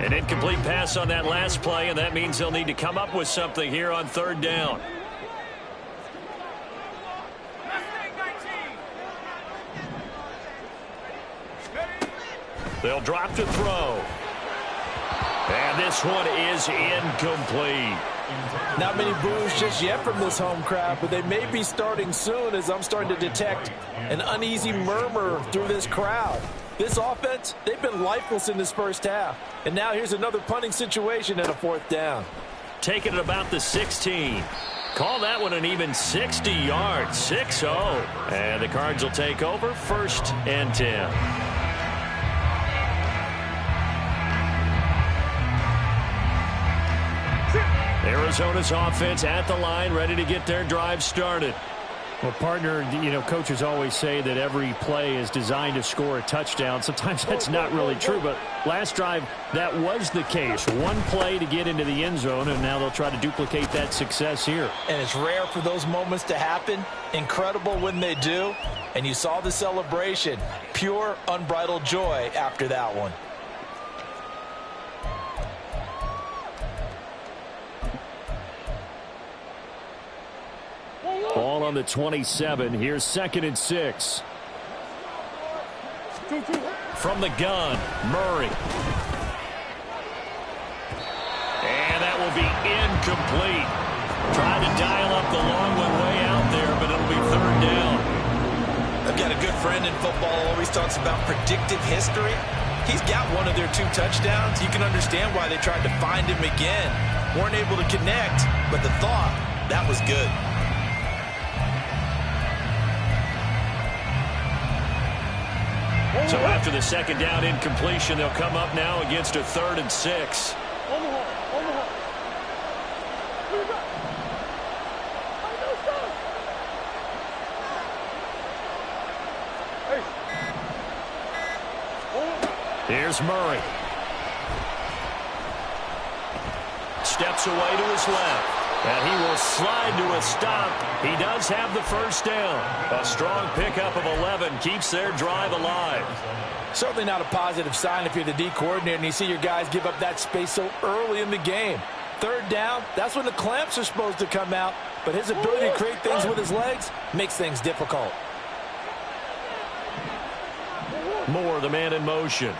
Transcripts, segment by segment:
An incomplete pass on that last play, and that means they'll need to come up with something here on third down. They'll drop to throw. And this one is incomplete. Not many boos just yet from this home crowd, but they may be starting soon as I'm starting to detect an uneasy murmur through this crowd. This offense, they've been lifeless in this first half. And now here's another punting situation and a fourth down. Taking it about the 16. Call that one an even 60 yards, 6-0. And the Cards will take over, 1st and 10. Arizona's offense at the line, ready to get their drive started. Well, partner, coaches always say that every play is designed to score a touchdown. Sometimes that's not really true, but last drive, that was the case. One play to get into the end zone, and now they'll try to duplicate that success here. And it's rare for those moments to happen. Incredible when they do. And you saw the celebration. Pure, unbridled joy after that one. Ball on the 27. Here's 2nd and 6. From the gun, Murray. And that will be incomplete. Trying to dial up the long one way out there, but it'll be 3rd down. I've got a good friend in football who always talks about predictive history. He's got one of their 2 touchdowns. You can understand why they tried to find him again. Weren't able to connect, but the thought, that was good. So after the 2nd down incompletion, they'll come up now against a 3rd and 6. Here's Murray. Steps away to his left. And he will slide to a stop. He does have the 1st down. A strong pickup of 11 keeps their drive alive. Certainly not a positive sign if you're the D coordinator and you see your guys give up that space so early in the game. 3rd down, that's when the clamps are supposed to come out. But his ability to create things with his legs makes things difficult. Moore, the man in motion.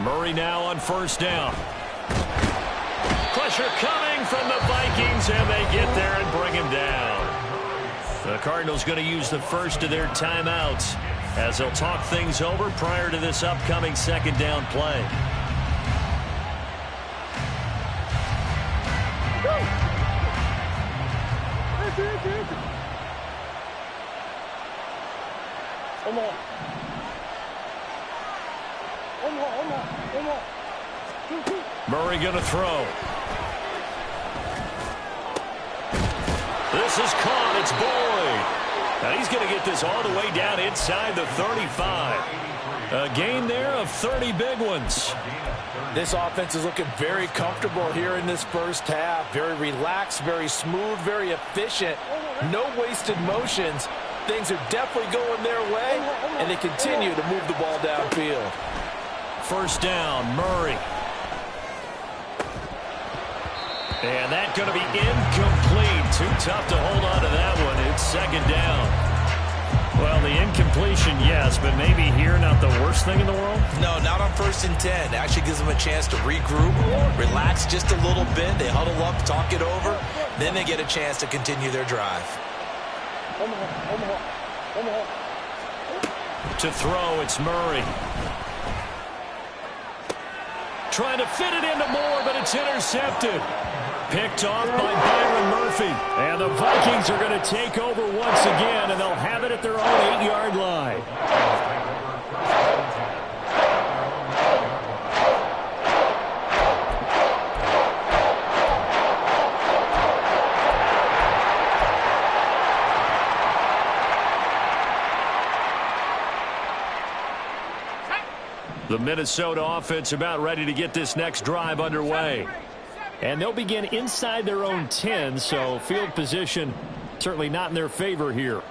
Murray now on 1st down. Pressure coming from the Vikings, and they get there and bring him down. The Cardinals going to use the first of their timeouts as they'll talk things over prior to this upcoming 2nd down play. Murray going to throw. This is caught. It's Boyd. Now he's going to get this all the way down inside the 35. A gain there of 30 big ones. This offense is looking very comfortable here in this first half. Very relaxed, very smooth, very efficient. No wasted motions. Things are definitely going their way, and they continue to move the ball downfield. 1st down, Murray. And that's going to be incomplete. Too tough to hold on to that one. It's 2nd down. Well, the incompletion, yes, but maybe here not the worst thing in the world? No, not on 1st and 10. Actually gives them a chance to regroup, relax just a little bit. They huddle up, talk it over. Then they get a chance to continue their drive. To throw, it's Murray. Trying to fit it into Moore, but it's intercepted. Picked off by Byron Murphy. And the Vikings are going to take over once again, and they'll have it at their own 8-yard line. The Minnesota offense about ready to get this next drive underway. And they'll begin inside their own 10, so field position certainly not in their favor here.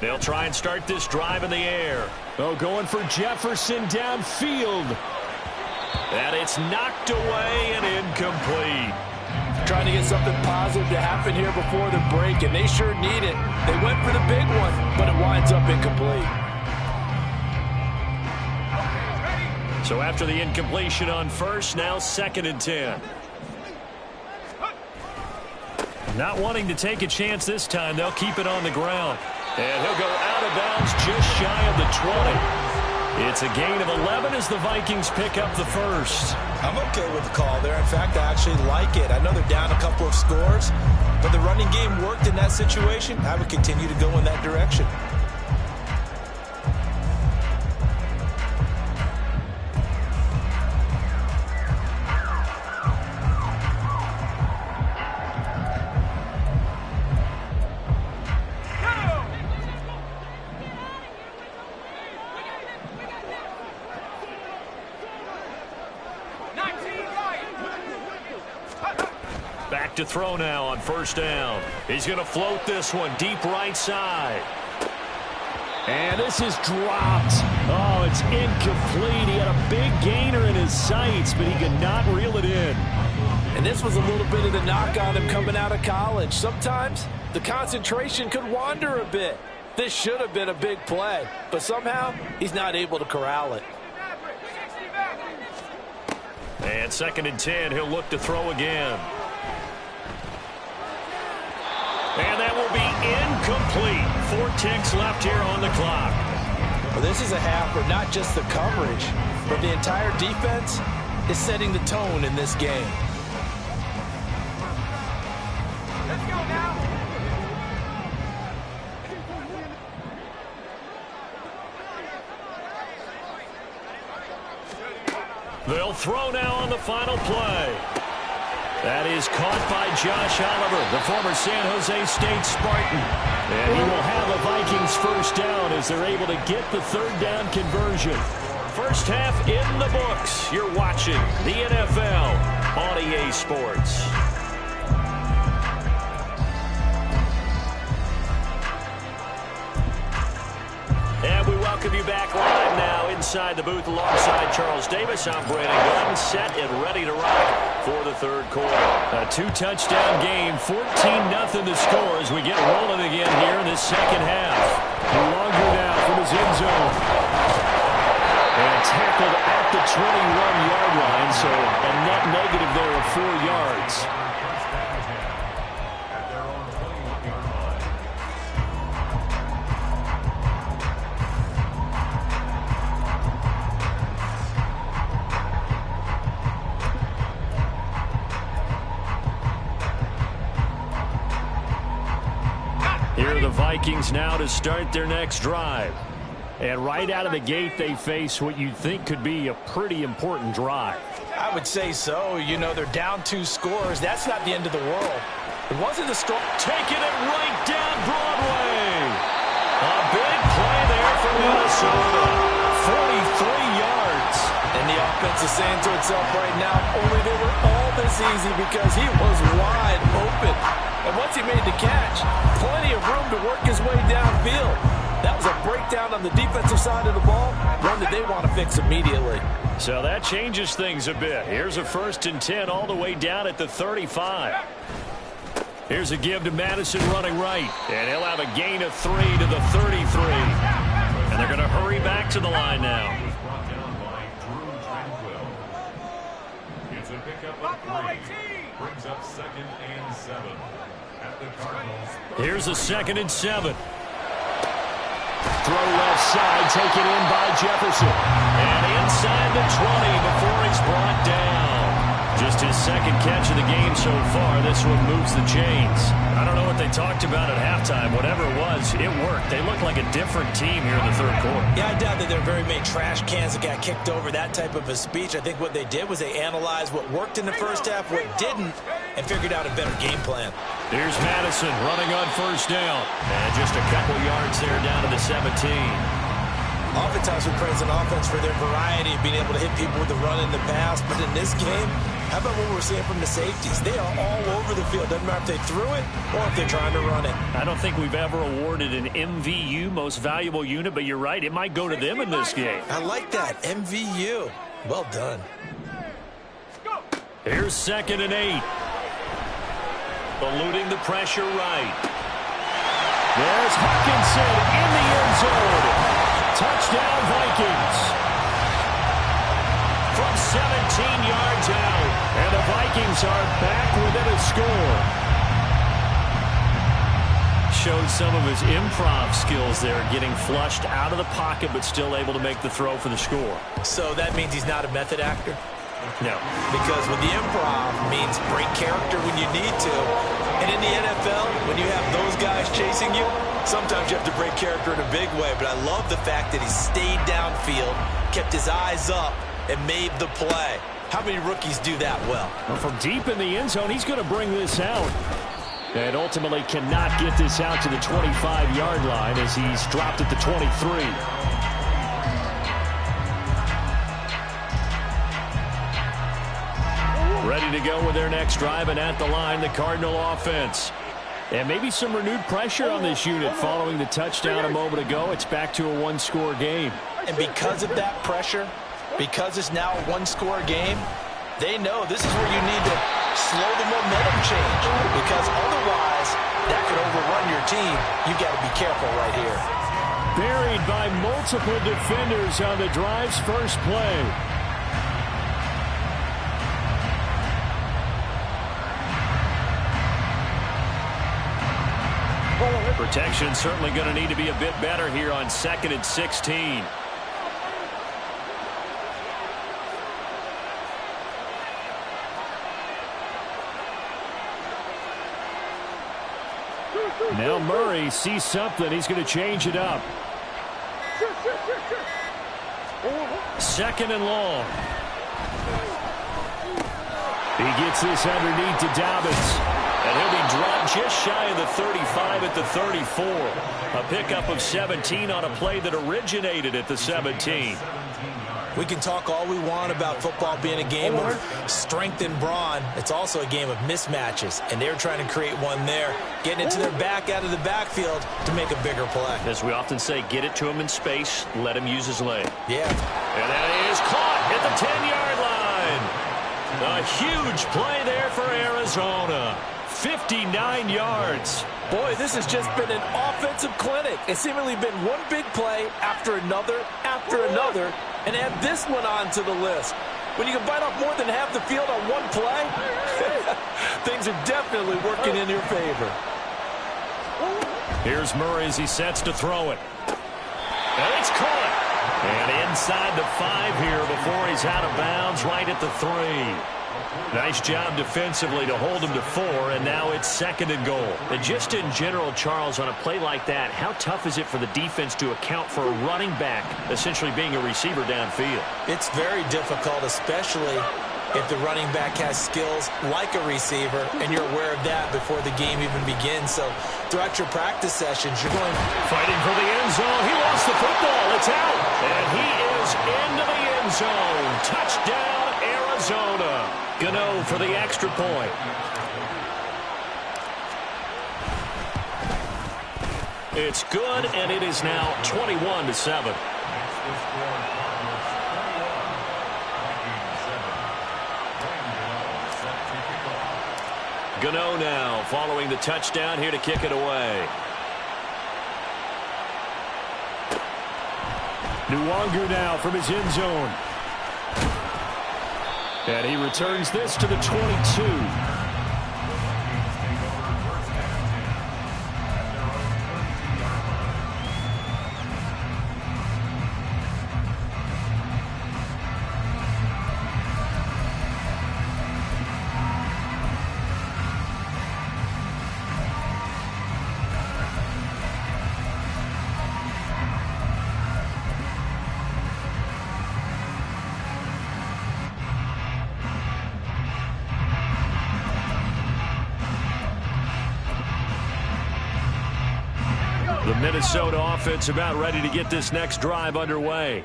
They'll try and start this drive in the air. Oh, going for Jefferson downfield. And it's knocked away and incomplete. Trying to get something positive to happen here before the break, and they sure need it. They went for the big one, but it winds up incomplete. So after the incompletion on first, now 2nd and 10. Not wanting to take a chance this time, they'll keep it on the ground. And he'll go out of bounds just shy of the 20. It's a gain of 11 as the Vikings pick up the first. I'm okay with the call there. In fact, I actually like it. I know they're down a couple of scores, but the running game worked in that situation. I would continue to go in that direction. Back to throw now on first down. He's going to float this one deep right side. And this is dropped. Oh, it's incomplete. He had a big gainer in his sights, but he could not reel it in. And this was a little bit of the knock on him coming out of college. Sometimes the concentration could wander a bit. This should have been a big play, but somehow he's not able to corral it. And 2nd and 10, he'll look to throw again. And that will be incomplete. 4 ticks left here on the clock. Well, this is a half where not just the coverage, but the entire defense is setting the tone in this game. Let's go now. They'll throw now on the final play. That is caught by Josh Oliver, the former San Jose State Spartan. And he will have a Vikings first down as they're able to get the 3rd down conversion. First half in the books. You're watching the NFL on EA Sports. And we welcome you back live now inside the booth alongside Charles Davis. I'm Brandon Gunn, set and ready to rock for the 3rd quarter. A 2-touchdown game, 14-0 the score as we get rolling again here in this 2nd half. Longer now from his end zone. And tackled at the 21-yard line, so a net negative there of 4 yards. Here are the Vikings now to start their next drive. And right out of the gate, they face what you'd think could be a pretty important drive. I would say so. You know, they're down 2 scores. That's not the end of the world. It wasn't a score. Taking it right down Broadway. A big play there for Minnesota. 43 yards. And the offense is saying to itself right now, only they were all this easy because he was wide open. And once he made the catch, plenty of room to work his way downfield. That was a breakdown on the defensive side of the ball, one that they want to fix immediately. So that changes things a bit. Here's a 1st and 10 all the way down at the 35. Here's a give to Madison running right. And he'll have a gain of 3 to the 33. And they're going to hurry back to the line now. It's a pickup of 3. Brings up 2nd and 7 at the Cardinals. Here's a 2nd and 7. Throw left side, taken in by Jefferson. And inside the 20 before he's brought down. Just his 2nd catch of the game so far. This one moves the chains. I don't know what they talked about at halftime. Whatever it was, it worked. They look like a different team here in the 3rd quarter. Yeah, I doubt that there are very many trash cans that got kicked over, that type of a speech. I think what they did was they analyzed what worked in the first half, what didn't, and figured out a better game plan. Here's Madison running on first down. And just a couple yards there down to the 17. Oftentimes we praise an offense for their variety of being able to hit people with the run and the pass, but in this game, how about what we're seeing from the safeties? They are all over the field. Doesn't matter if they threw it or if they're trying to run it. I don't think we've ever awarded an MVU, most valuable unit, but you're right, it might go to them in this game. I like that, MVU. Well done. Here's 2nd and 8. Eluding the pressure right. There's Hawkinson in the end zone. Touchdown, Vikings. From 17 yards out. And the Vikings are back within a score. Showed some of his improv skills there, getting flushed out of the pocket, but still able to make the throw for the score. So that means he's not a method actor? No. Because with the improv means break character when you need to. And in the NFL, when you have those guys chasing you, sometimes you have to break character in a big way. But I love the fact that he stayed downfield, kept his eyes up, and made the play. How many rookies do that well? Well, from deep in the end zone, he's going to bring this out. And ultimately cannot get this out to the 25-yard line as he's dropped at the 23. Ready to go with their next drive, and at the line, the Cardinal offense. And maybe some renewed pressure on this unit following the touchdown a moment ago. It's back to a one-score game. And because of that pressure, because it's now a one-score game, they know this is where you need to slow the momentum change. Because otherwise, that could overrun your team. You've got to be careful right here. Buried by multiple defenders on the drive's first play. Protection certainly going to need to be a bit better here on 2nd and 16. Now Murray sees something. He's going to change it up. 2nd and long. He gets this underneath to Dobbins. And he'll be dropped just shy of the 35 at the 34. A pickup of 17 on a play that originated at the 17. We can talk all we want about football being a game of strength and brawn. It's also a game of mismatches, and they're trying to create one there, getting it to their back out of the backfield to make a bigger play. As we often say, get it to him in space, let him use his leg. Yeah. And that is caught at the 10-yard line. A huge play there for Arizona. 59 yards. Boy, this has just been an offensive clinic. It's seemingly been one big play after another, and add this one on to the list. When you can bite off more than half the field on one play, things are definitely working in your favor. Here's Murray as he sets to throw it. And it's caught. And inside the 5 here before he's out of bounds, right at the 3. Nice job defensively to hold him to 4, and now it's 2nd and goal. And just in general, Charles, on a play like that, how tough is it for the defense to account for a running back essentially being a receiver downfield? It's very difficult, especially if the running back has skills like a receiver, and you're aware of that before the game even begins. So throughout your practice sessions, you're going... Fighting for the end zone. He lost the football. It's out. And he is into the end zone. Touchdown, Arizona. Gano for the extra point. It's good, and it is now 21-7. Gano now following the touchdown here to kick it away. Nwangu now from his end zone. And he returns this to the 22. The Minnesota offense about ready to get this next drive underway.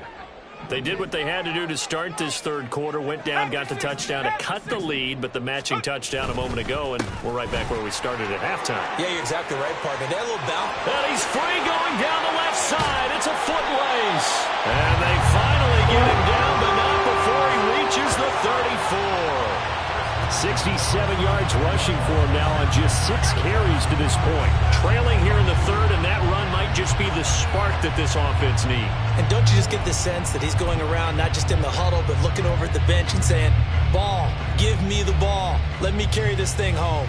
They did what they had to do to start this third quarter, went down, got the touchdown to cut the lead, but the matching touchdown a moment ago, and we're right back where we started at halftime. Yeah, you're exactly right, partner. They had a little bounce. And he's free going down the left side. It's a foot race. And they finally get him down, but not before he reaches the 34. 67 yards rushing for him now on just 6 carries to this point. Trailing here in the third, and that run might just be the spark that this offense needs. And don't you just get the sense that he's going around not just in the huddle, but looking over at the bench and saying, ball, give me the ball. Let me carry this thing home.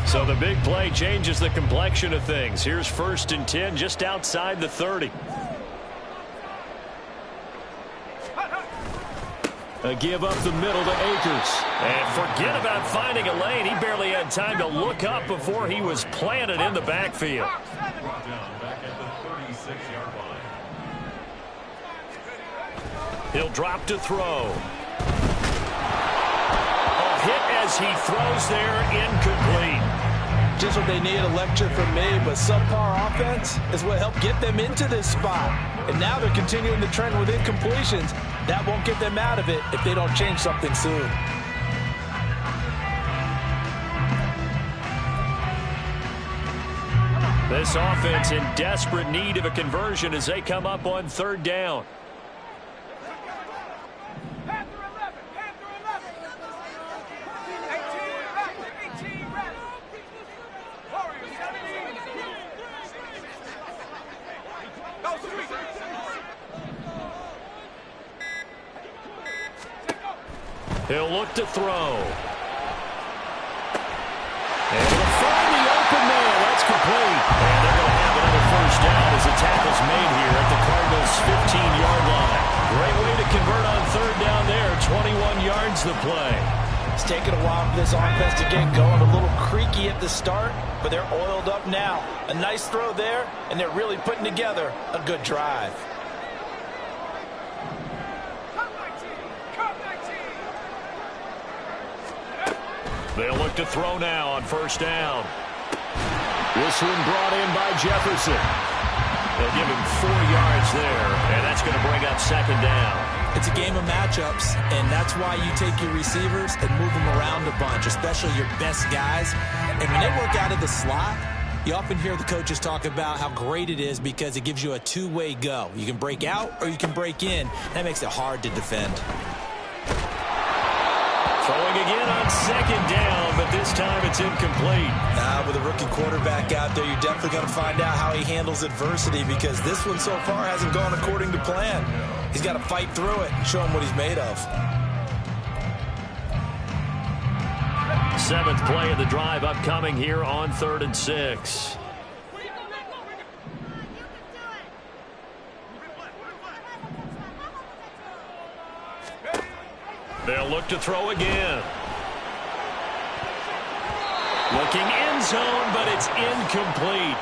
So the big play changes the complexion of things. Here's 1st and 10 just outside the 30. A give up the middle to Akers. And forget about finding a lane. He barely had time to look up before he was planted in the backfield. Brought down back at the 36-yard line. He'll drop to throw. A hit as he throws there, incomplete. Just what they need, a lecture from me, but subpar offense is what helped get them into this spot. And now they're continuing the trend with incompletions. That won't get them out of it if they don't change something soon. This offense in desperate need of a conversion as they come up on 3rd down. He'll look to throw. And he'll find the open man. That's complete. And they're going to have another 1st down as the tackle's made here at the Cardinals' 15-yard line. Great way to convert on 3rd down there. 21 yards the play. It's taken a while for this offense to get going. A little creaky at the start, but they're oiled up now. A nice throw there, and they're really putting together a good drive. They'll look to throw now on 1st down. This one brought in by Jefferson. They'll give him 4 yards there, and that's going to bring up 2nd down. It's a game of matchups, and that's why you take your receivers and move them around a bunch, especially your best guys. And when they work out of the slot, you often hear the coaches talk about how great it is because it gives you a two-way go. You can break out or you can break in. That makes it hard to defend. Throwing again on 2nd down, but this time it's incomplete. With a rookie quarterback out there, you're definitely going to find out how he handles adversity because this one so far hasn't gone according to plan. He's got to fight through it and show him what he's made of. 7th play of the drive upcoming here on 3rd and 6. They'll look to throw again. Looking end zone, but it's incomplete.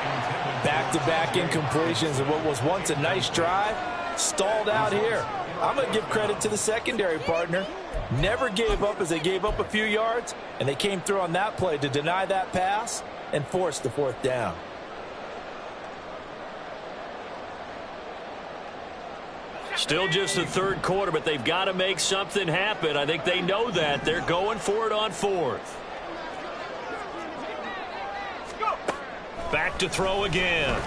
Back-to-back incompletions of what was once a nice drive, stalled out here. I'm going to give credit to the secondary partner. Never gave up as they gave up a few yards, and they came through on that play to deny that pass and force the 4th down. Still just the 3rd quarter, but they've got to make something happen. I think they know that. They're going for it on 4th. Back to throw again. And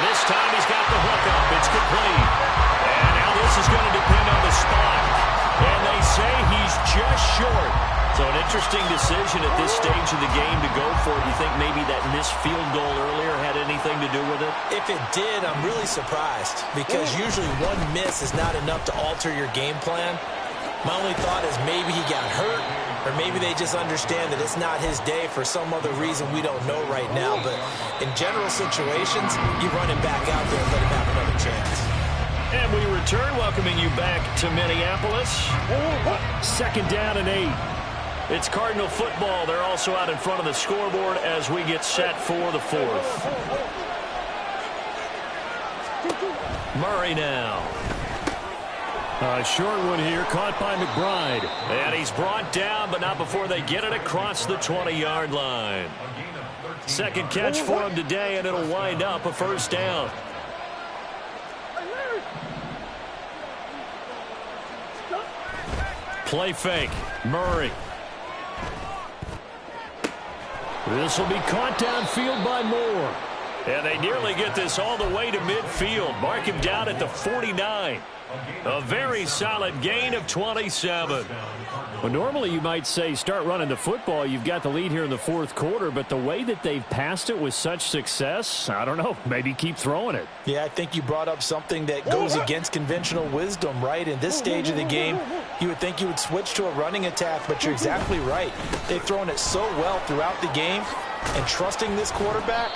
this time he's got the hook up. It's complete. And now this is going to depend on the spot. And they say he's just short. So an interesting decision at this stage of the game to go for it. You think maybe that missed field goal earlier had anything to do with it? If it did, I'm really surprised because usually one miss is not enough to alter your game plan. My only thought is maybe he got hurt or maybe they just understand that it's not his day for some other reason we don't know right now. But in general situations, you run him back out there and let him have another chance. And we return, welcoming you back to Minneapolis. 2nd down and 8. It's Cardinal football. They're also out in front of the scoreboard as we get set for the 4th. Murray now. A short one here, caught by McBride. And he's brought down, but not before they get it across the 20-yard line. Second catch for him today, and it'll wind up a first down. Play fake. Murray. This will be caught downfield by Moore. And they nearly get this all the way to midfield. Mark him down at the 49. A very solid gain of 27. Well, normally you might say start running the football. You've got the lead here in the fourth quarter, but the way that they've passed it with such success, I don't know, maybe keep throwing it. Yeah, I think you brought up something that goes against conventional wisdom, right? In this stage of the game, you would think you would switch to a running attack, but you're exactly right. They've thrown it so well throughout the game, and trusting this quarterback,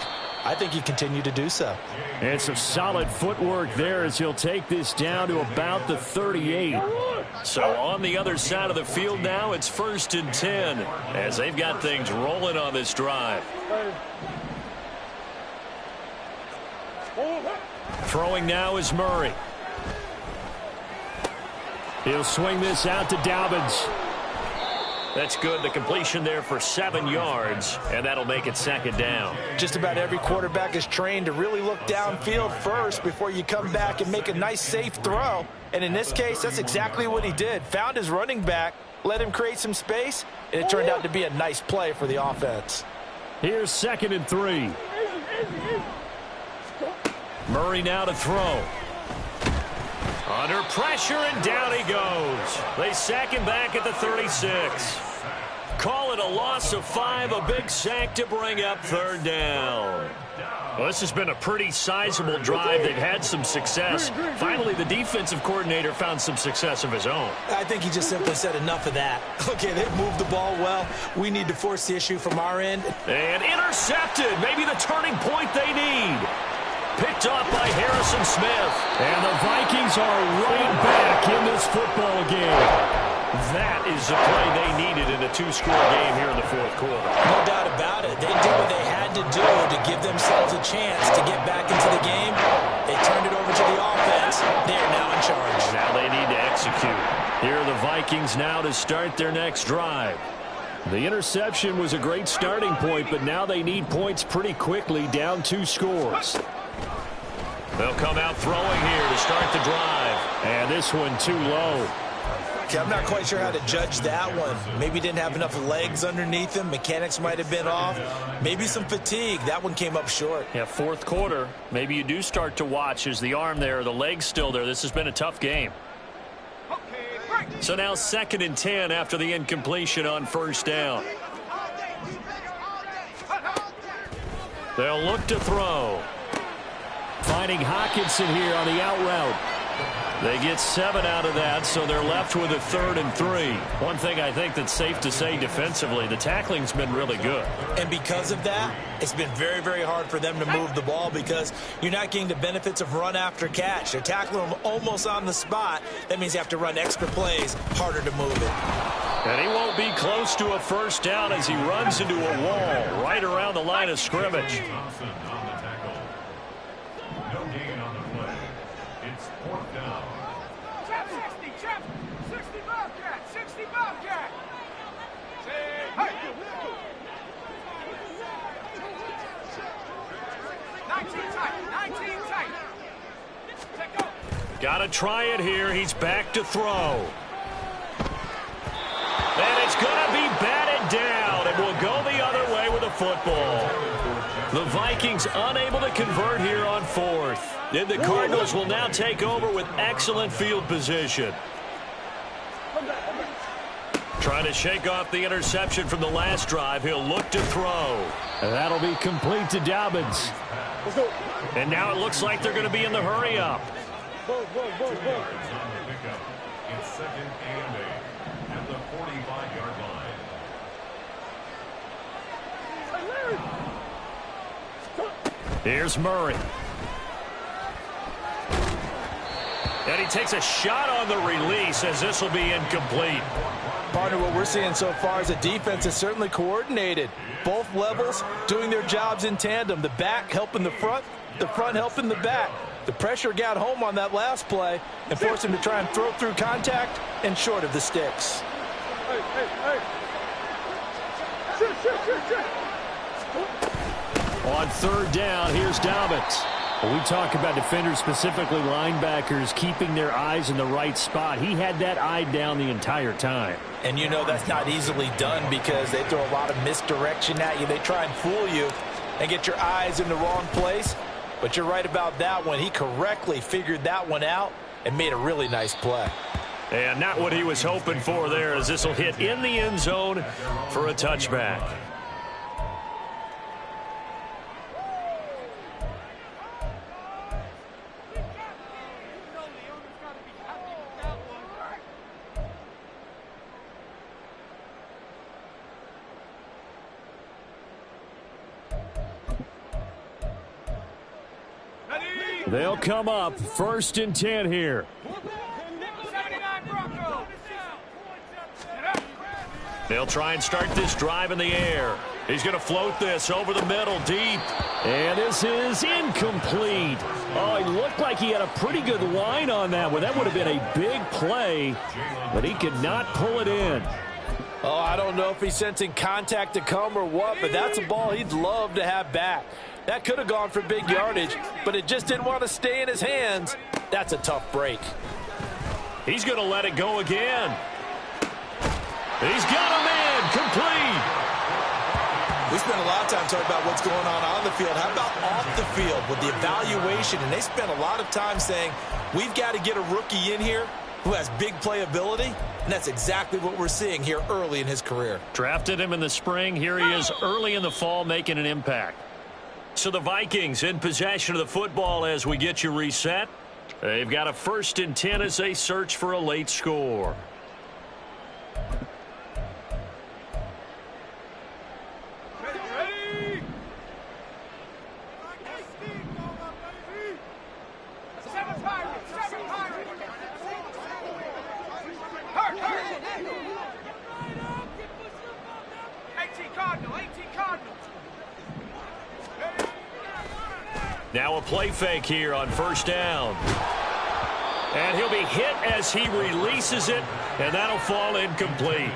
I think you continue to do so. And some solid footwork there as he'll take this down to about the 38. So on the other side of the field now, it's 1st and 10 as they've got things rolling on this drive. Throwing now is Murray. He'll swing this out to Dobbins. That's good. The completion there for 7 yards, and that'll make it 2nd down. Just about every quarterback is trained to really look downfield first before you come back and make a nice, safe throw. And in this case, that's exactly what he did. Found his running back, let him create some space, and it turned out to be a nice play for the offense. Here's 2nd and 3. Murray now to throw. Under pressure, and down he goes. They sack him back at the 36. Call it a loss of 5, a big sack to bring up 3rd down. Well, this has been a pretty sizable drive. They've had some success. Finally, the defensive coordinator found some success of his own. I think he just simply said enough of that. Okay, they've moved the ball well. We need to force the issue from our end. And intercepted. Maybe the turning point they need. Picked off by Harrison Smith. And the Vikings are right back in this football game. That is the play they needed in a 2-score game here in the 4th quarter. No doubt about it. They did what they had to do to give themselves a chance to get back into the game. They turned it over to the offense. They are now in charge. Now they need to execute. Here are the Vikings now to start their next drive. The interception was a great starting point, but now they need points pretty quickly, down 2 scores. They'll come out throwing here to start the drive. And this one too low. Okay, I'm not quite sure how to judge that one. Maybe didn't have enough legs underneath him. Mechanics might have been off. Maybe some fatigue. That one came up short. Yeah, 4th quarter. Maybe you do start to watch. Is the arm there, the leg's still there? This has been a tough game. So now 2nd and 10 after the incompletion on 1st down. They'll look to throw. Finding Hawkinson here on the out route. They get 7 out of that, so they're left with a 3rd and 3. One thing I think that's safe to say defensively, the tackling's been really good. And because of that, it's been very, very hard for them to move the ball because you're not getting the benefits of run after catch. They're tackling them almost on the spot. That means you have to run extra plays, harder to move it. And he won't be close to a 1st down as he runs into a wall right around the line of scrimmage. Got to try it here. He's back to throw. And it's going to be batted down. It will go the other way with the football. The Vikings unable to convert here on 4th. And the Cardinals will now take over with excellent field position. Trying to shake off the interception from the last drive. He'll look to throw. And that'll be complete to Dobbins. And now it looks like they're going to be in the hurry-up. It's 2nd and 8 at the 45-yard line. Here's Murray. And he takes a shot on the release as this will be incomplete. Partner, what we're seeing so far is a defense is certainly coordinated. Both levels doing their jobs in tandem. The back helping the front helping the back. The pressure got home on that last play and forced him to try and throw through contact and short of the sticks. On third down, here's Dobbins. When we talk about defenders, specifically linebackers, keeping their eyes in the right spot, he had that eye down the entire time. And you know that's not easily done because they throw a lot of misdirection at you. They try and fool you and get your eyes in the wrong place. But you're right about that one. He correctly figured that one out and made a really nice play. And not what he was hoping for there, as this will hit in the end zone for a touchback. They'll come up 1st and 10 here. They'll try and start this drive in the air. He's going to float this over the middle, deep. And this is incomplete. Oh, he looked like he had a pretty good line on that one. That would have been a big play, but he could not pull it in. Oh, I don't know if he's sensing contact to come or what, but that's a ball he'd love to have back. That could have gone for big yardage, but it just didn't want to stay in his hands. That's a tough break. He's going to let it go again. He's got him in, complete. We spent a lot of time talking about what's going on the field. How about off the field with the evaluation? And they spent a lot of time saying, we've got to get a rookie in here who has big playability, and that's exactly what we're seeing here early in his career. Drafted him in the spring. Here he is early in the fall making an impact. So the Vikings in possession of the football as we get you reset. They've got a 1st and 10 as they search for a late score. Now a play fake here on 1st down. And he'll be hit as he releases it, and that'll fall incomplete.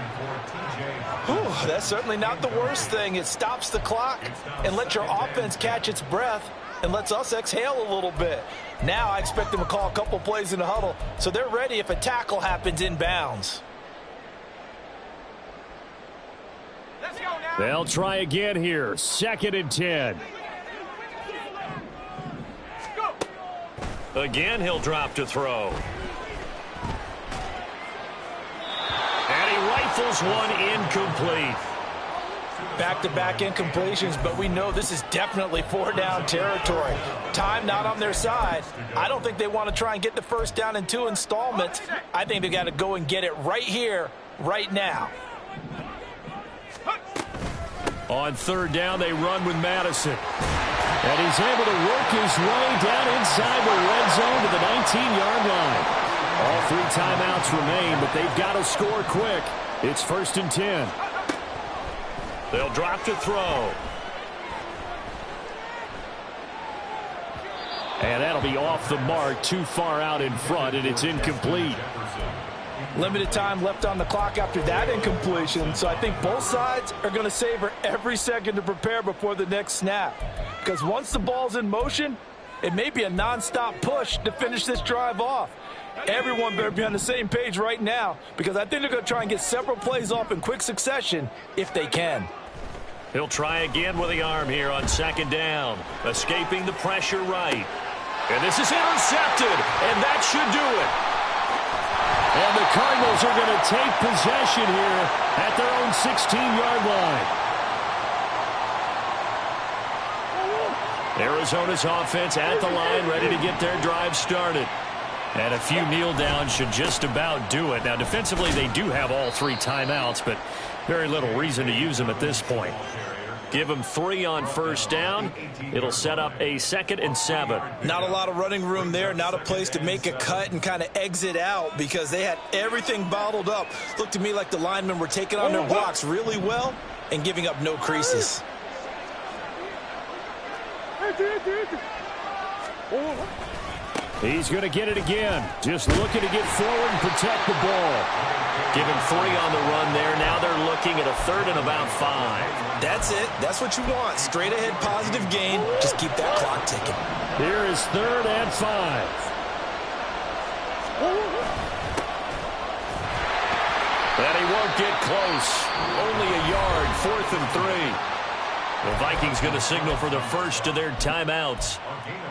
Whew, that's certainly not the worst thing. It stops the clock and lets your offense catch its breath and lets us exhale a little bit. Now I expect them to call a couple plays in the huddle so they're ready if a tackle happens in bounds. They'll try again here. 2nd and 10. Again, he'll drop to throw. And he rifles one incomplete. Back-to-back incompletions, but we know this is definitely 4-down territory. Time not on their side. I don't think they want to try and get the 1st down in 2 installments. I think they've got to go and get it right here, right now. On 3rd down, they run with Madison. And he's able to work his way down inside the red zone to the 19-yard line. All 3 timeouts remain, but they've got to score quick. It's 1st and 10. They'll drop to throw. And that'll be off the mark, too far out in front, and it's incomplete. Limited time left on the clock after that incompletion, so I think both sides are going to savor every second to prepare before the next snap. Because once the ball's in motion, it may be a nonstop push to finish this drive off. Everyone better be on the same page right now, because I think they're going to try and get several plays off in quick succession if they can. He'll try again with the arm here on 2nd down, escaping the pressure right. And this is intercepted, and that should do it. And the Cardinals are going to take possession here at their own 16-yard line. Arizona's offense at the line, ready to get their drive started. And a few kneel downs should just about do it. Now, defensively, they do have all 3 timeouts, but very little reason to use them at this point. Give them 3 on 1st down. It'll set up a 2nd and 7. Not a lot of running room there. Not a place to make a cut and kind of exit out because they had everything bottled up. Looked to me like the linemen were taking on their blocks really well and giving up no creases. He's going to get it again. Just looking to get forward and protect the ball. Given 3 on the run there. Now they're looking at a 3rd and about 5. That's it. That's what you want. Straight ahead positive gain. Just keep that clock ticking. Here is 3rd and 5. And he won't get close. Only a yard, 4th and 3. The Vikings going to signal for the first of their timeouts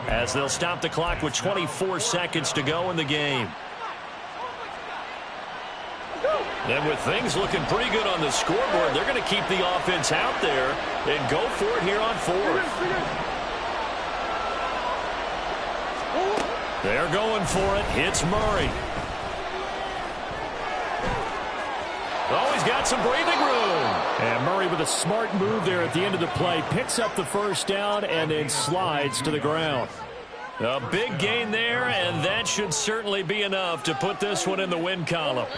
as they'll stop the clock with 24 seconds to go in the game. And with things looking pretty good on the scoreboard, they're going to keep the offense out there and go for it here on 4th. They're going for it. It's Murray. Oh, he's got some breathing room. And Murray with a smart move there at the end of the play. Picks up the first down and then slides to the ground. A big gain there, and that should certainly be enough to put this one in the win column.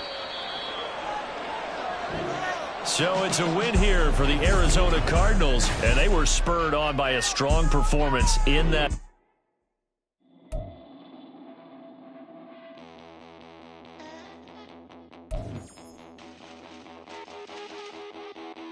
So it's a win here for the Arizona Cardinals, and they were spurred on by a strong performance in that.